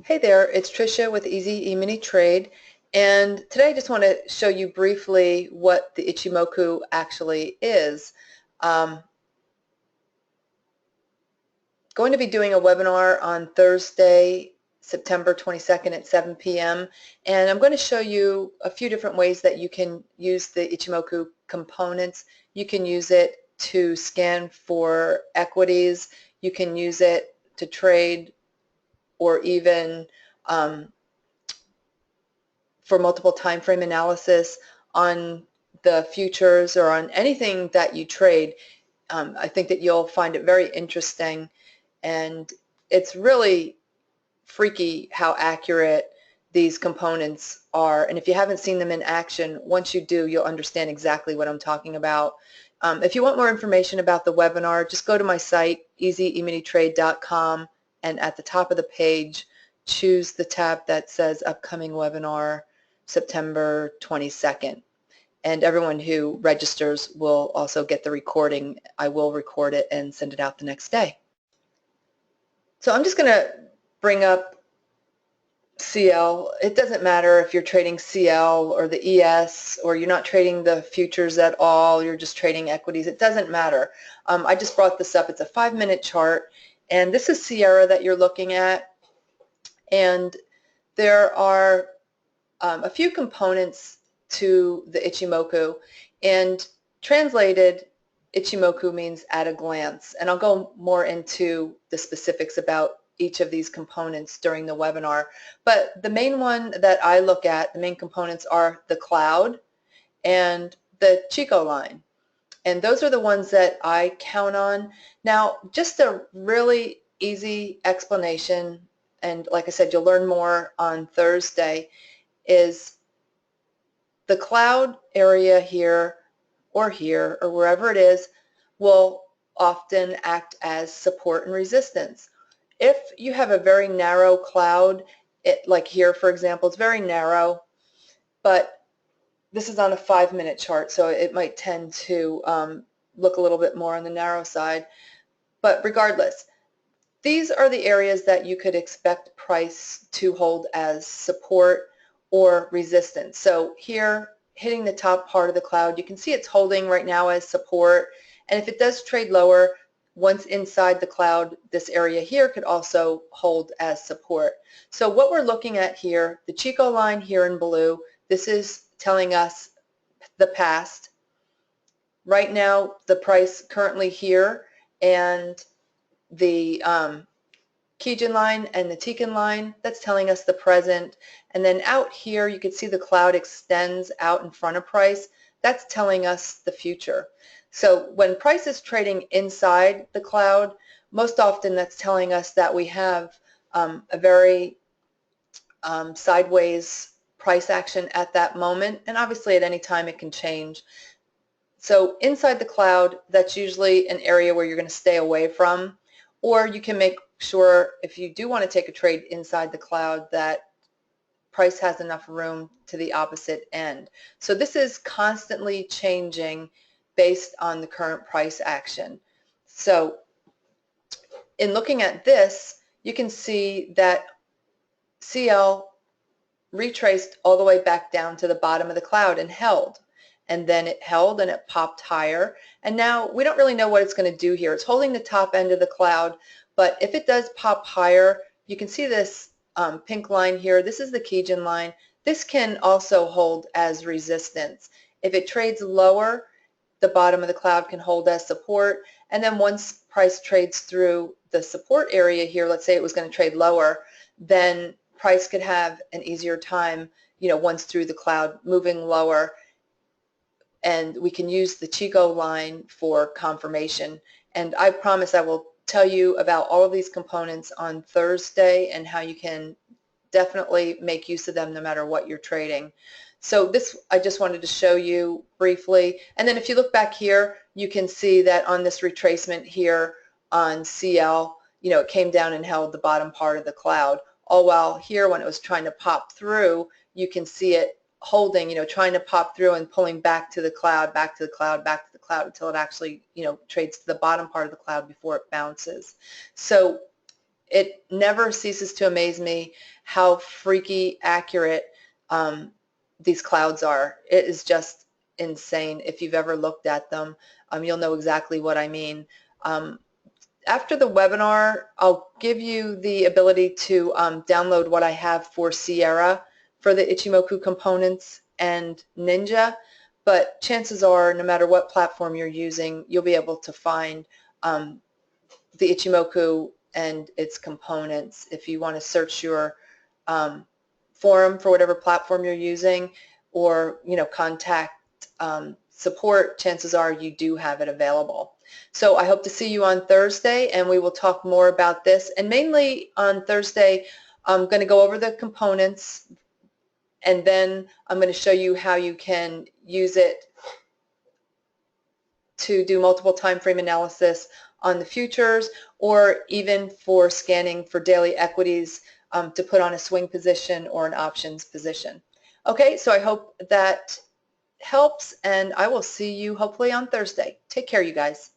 Hey there, it's Tricia with Easy E-mini Trade, and today I just want to show you briefly what the Ichimoku actually is. Going to be doing a webinar on Thursday, September 22nd at 7 p.m. and I'm going to show you a few different ways that you can use the Ichimoku components. You can use it to scan for equities, you can use it to trade, or even for multiple time frame analysis on the futures or on anything that you trade. I think that you'll find it very interesting, and it's really freaky how accurate these components are. And if you haven't seen them in action, once you do, you'll understand exactly what I'm talking about. If you want more information about the webinar, just go to my site, easyeminitrade.com, and at the top of the page, choose the tab that says Upcoming Webinar, September 22nd. And everyone who registers will also get the recording. I will record it and send it out the next day. So I'm just going to bring up CL. It doesn't matter if you're trading CL or the ES, or you're not trading the futures at all, you're just trading equities. It doesn't matter. I just brought this up. It's a 5-minute chart, and this is Sierra that you're looking at, and there are a few components to the Ichimoku, and translated, Ichimoku means at a glance, and I'll go more into the specifics about each of these components during the webinar. But the main one that I look at, the main components, are the cloud and the Chico line, and those are the ones that I count on. Now, just a really easy explanation, and like I said, you'll learn more on Thursday, is the cloud area here or wherever it is will often act as support and resistance. If you have a very narrow cloud, like here for example, it's very narrow, but this is on a 5-minute chart, so it might tend to look a little bit more on the narrow side. But regardless, these are the areas that you could expect price to hold as support or resistance. So here, hitting the top part of the cloud, you can see it's holding right now as support, and if it does trade lower, once inside the cloud, this area here could also hold as support. So what we're looking at here, the Chico line here in blue, this is telling us the past. Right now, the price currently here, and the Kijun line and the Tikin line, that's telling us the present. And then out here you can see the cloud extends out in front of price. That's telling us the future. So when price is trading inside the cloud, most often that's telling us that we have a very sideways price action at that moment, and obviously at any time it can change. So inside the cloud, that's usually an area where you're going to stay away from, or you can make sure, if you do want to take a trade inside the cloud, that price has enough room to the opposite end. So this is constantly changing based on the current price action. So in looking at this, you can see that CL retraced all the way back down to the bottom of the cloud and held. And then it held and it popped higher. And now we don't really know what it's going to do here. It's holding the top end of the cloud, but if it does pop higher, you can see this pink line here. This is the Kijun line. This can also hold as resistance. If it trades lower, the bottom of the cloud can hold as support. And then once price trades through the support area here, let's say it was going to trade lower, then price could have an easier time, once through the cloud, moving lower. And we can use the Chico line for confirmation. And I promise I will tell you about all of these components on Thursday and how you can definitely make use of them no matter what you're trading. So this I just wanted to show you briefly. And then if you look back here, you can see that on this retracement here on CL, it came down and held the bottom part of the cloud. All while here, when it was trying to pop through, you can see it holding, trying to pop through and pulling back to the cloud, back to the cloud, back to the cloud, until it actually, trades to the bottom part of the cloud before it bounces. So it never ceases to amaze me how freaky accurate these clouds are. It is just insane. If you've ever looked at them, you'll know exactly what I mean. After the webinar, I'll give you the ability to download what I have for Sierra for the Ichimoku components and Ninja, but chances are, no matter what platform you're using, you'll be able to find the Ichimoku and its components. If you want to search your forum for whatever platform you're using, or contact support, chances are you do have it available. So I hope to see you on Thursday, and we will talk more about this. And mainly on Thursday, I'm going to go over the components, and then I'm going to show you how you can use it to do multiple time frame analysis on the futures, or even for scanning for daily equities to put on a swing position or an options position. Okay, so I hope that helps, and I will see you hopefully on Thursday. Take care, you guys.